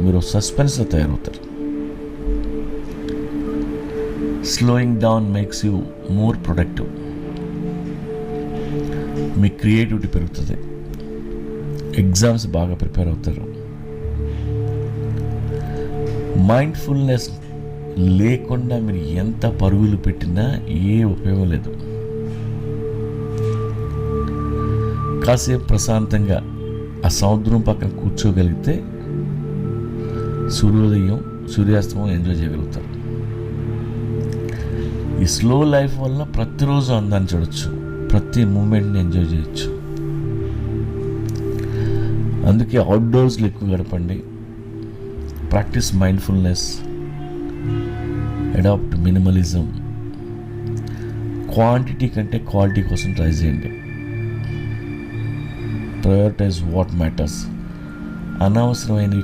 మీరు సస్పెన్స్లో తయారవుతారు. Slowing down makes you more productive. Me creativity పెరుగుతుంది. ఎగ్జామ్స్ బాగా ప్రిపేర్ అవుతారు. మైండ్ఫుల్నెస్ లేకుండా మీరు ఎంత పరుగులు పెట్టినా ఏ ఉపయోగం లేదు. కాసేపు ప్రశాంతంగా ఆ సముద్రం పక్కన కూర్చోగలిగితే సూర్యోదయం సూర్యాస్తమం ఎంజాయ్ చేయగలుగుతారు. ఈ స్లో లైఫ్ వల్ల ప్రతిరోజు అందాన్ని చూడొచ్చు, ప్రతి మూమెంట్ని ఎంజాయ్ చేయొచ్చు. అందుకే అవుట్డోర్స్లో ఎక్కువ గడపండి. Practice mindfulness, adapt minimalism. Quantity కంటే క్వాలిటీ కోసం ట్రై చేయండి. Prioritise what matters. అనవసరమైనవి